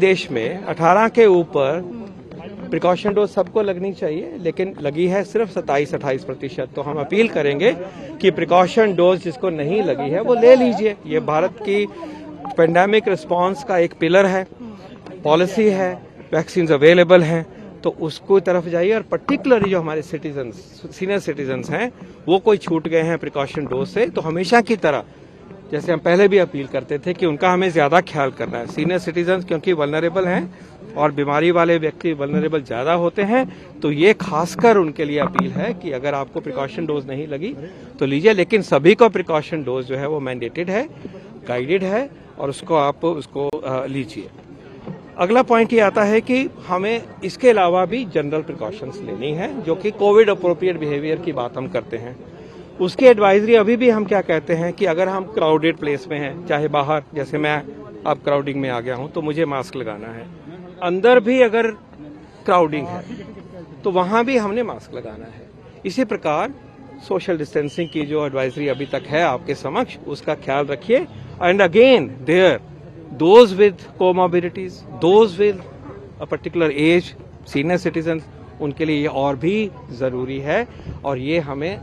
देश में 18 के ऊपर प्रिकॉशन डोज सबको लगनी चाहिए, लेकिन लगी है सिर्फ 27-28%। तो हम अपील करेंगे कि प्रिकॉशन डोज जिसको नहीं लगी है वो ले लीजिए। ये भारत की पेंडेमिक रिस्पांस का एक पिलर है, पॉलिसी है, वैक्सीन अवेलेबल हैं, तो उसको तरफ जाइए। और पर्टिकुलरली जो हमारे सीनियर सिटीजन्स हैं वो कोई छूट गए हैं प्रिकॉशन डोज से, तो हमेशा की तरह जैसे हम पहले भी अपील करते थे कि उनका हमें ज्यादा ख्याल करना है। सीनियर सिटीजन्स क्योंकि वल्नरेबल हैं और बीमारी वाले व्यक्ति वल्नरेबल ज्यादा होते हैं, तो ये खासकर उनके लिए अपील है कि अगर आपको प्रिकॉशन डोज नहीं लगी तो लीजिए, लेकिन सभी को प्रिकॉशन डोज जो है वो मैंडेटेड है, गाइडेड है, और उसको आप लीजिए। अगला पॉइंट ये आता है कि हमें इसके अलावा भी जनरल प्रिकॉशंस लेनी है, जो कि कोविड अप्रोप्रिएट बिहेवियर की बात हम करते हैं। उसकी एडवाइजरी अभी भी हम क्या कहते हैं कि अगर हम क्राउडेड प्लेस में हैं, चाहे बाहर, जैसे मैं अब क्राउडिंग में आ गया हूं तो मुझे मास्क लगाना है, अंदर भी अगर क्राउडिंग है तो वहां भी हमने मास्क लगाना है। इसी प्रकार सोशल डिस्टेंसिंग की जो एडवाइजरी अभी तक है आपके समक्ष, उसका ख्याल रखिए। And again there those with comorbidities, those with a particular age, senior citizens, उनके लिए ये और भी जरूरी है। और ये हमें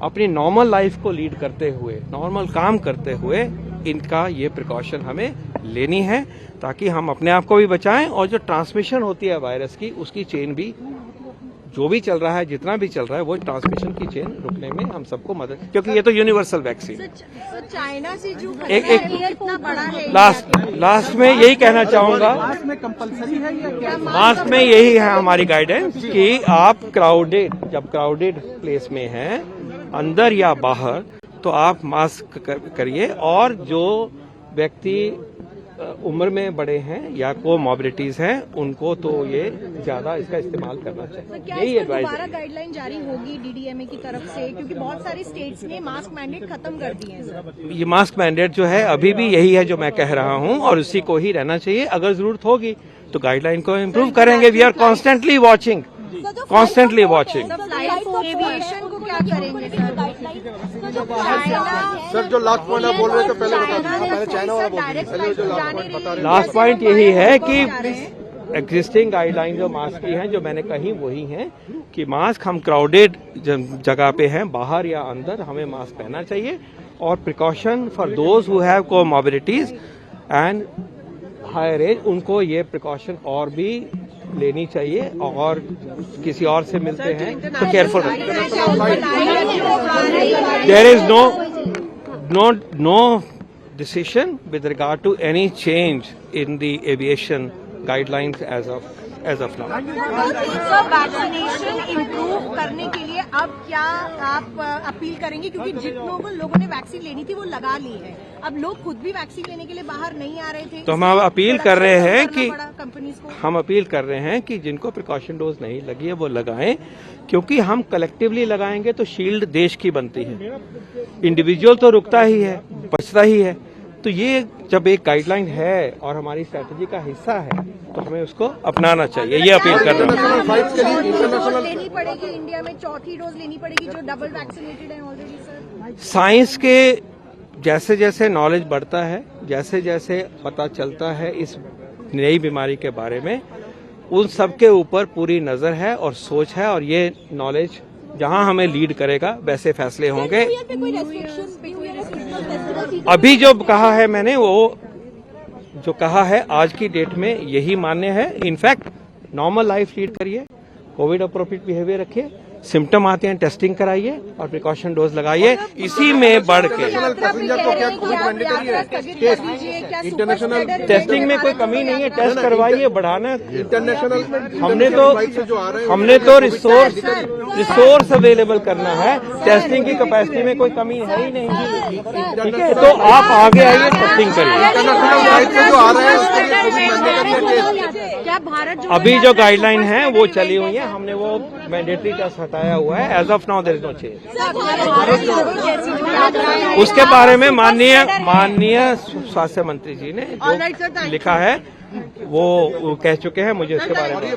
अपनी नॉर्मल लाइफ को लीड करते हुए, नॉर्मल काम करते हुए इनका ये प्रिकॉशन हमें लेनी है, ताकि हम अपने आप को भी बचाएं और जो ट्रांसमिशन होती है वायरस की, उसकी चेन भी, जो भी चल रहा है, जितना भी चल रहा है, वो ट्रांसमिशन की चेन रुकने में हम सबको मदद, क्योंकि ये तो यूनिवर्सल वैक्सीन। चाइना से जो कितना बड़ा है, लास्ट में यही कहना चाहूंगा, मास्क में यही है हमारी गाइडेंस कि आप जब क्राउडेड प्लेस में हैं, अंदर या बाहर, तो आप मास्क करिए। और जो व्यक्ति उम्र में बड़े हैं या कोमॉर्बिडिटीज हैं, उनको तो ये ज्यादा इसका इस्तेमाल करना चाहिए। यही एडवाइस है। गाइडलाइन जारी होगी डीडीएमए की तरफ से, क्योंकि बहुत सारे स्टेट्स ने मास्क मैंडेट खत्म कर दिए हैं। ये मास्क मैंडेट जो है अभी भी यही है जो मैं कह रहा हूं, और उसी को ही रहना चाहिए। अगर जरूरत होगी तो गाइडलाइन को इम्प्रूव करेंगे। We are constantly watching. Aviation को क्या करेंगे सर? जो लास्ट पॉइंट आप बोल रहे थे पहले पहले चाइना वाला बोल रहे थे। लास्ट पॉइंट यही है कि एग्जिस्टिंग गाइडलाइन जो मास्क की हैं, जो मैंने कही वही हैं कि मास्क हम क्राउडेड जगह पे हैं, बाहर या अंदर, हमें मास्क पहनना चाहिए। और precaution for those who have comorbidities and higher age, उनको ये प्रिकॉशन और भी लेनी चाहिए। और किसी और से मिलते हैं तो केयरफुल रहिए। There is no decision with regard to any change in the aviation guidelines as of now. Vaccination improve करने के लिए अब क्या आप अपील करेंगे, क्योंकि जिन लोगों ने वैक्सीन लेनी थी वो लगा ली है, अब लोग खुद भी वैक्सीन लेने के लिए बाहर नहीं आ रहे थे, तो हम अपील कर रहे हैं कि कंपनीज को, हम अपील कर रहे हैं कि जिनको प्रिकॉशन डोज नहीं लगी है वो लगाएं, क्योंकि हम कलेक्टिवली लगाएंगे तो शील्ड देश की बनती है। इंडिविजुअल तो रुकता ही है, बचता ही है। तो ये जब एक गाइडलाइन है और हमारी स्ट्रैटेजी का हिस्सा है, तो हमें उसको अपनाना चाहिए। ये अपील कर रहे हैं। लेनी पड़ेगी इंडिया में, चौथी डोज लेनी पड़ेगी जो डबल वैक्सीनेटेड है ऑलरेडी सर। साइंस के जैसे जैसे नॉलेज बढ़ता है, जैसे जैसे पता चलता है इस नई बीमारी के बारे में, उन सब के ऊपर पूरी नजर है और सोच है, और ये नॉलेज जहां हमें लीड करेगा वैसे फैसले होंगे। अभी जो कहा है मैंने, वो जो कहा है आज की डेट में यही मान्य है। इनफैक्ट नॉर्मल लाइफ लीड करिए, कोविड अप्रोप्रिएट बिहेवियर रखिए, सिम्टम आते हैं टेस्टिंग कराइए और प्रिकॉशन डोज लगाइए। इसी में बढ़ के इंटरनेशनल टेस्टिंग में कोई कमी नहीं है, टेस्ट करवाइए, बढ़ाना। इंटरनेशनल हमने तो रिसोर्स अवेलेबल करना है, टेस्टिंग की कैपेसिटी में कोई कमी है ही नहीं। ठीक है, तो आप आगे आइए, टेस्टिंग करिए। अभी जो गाइडलाइन है वो चली हुई है, हमने वो मैंडेटरी टेस्ट हटाया हुआ है। As of now there is no change. उसके बारे में माननीय स्वास्थ्य मंत्री जी ने जो लिखा है वो कह चुके हैं, मुझे उसके बारे में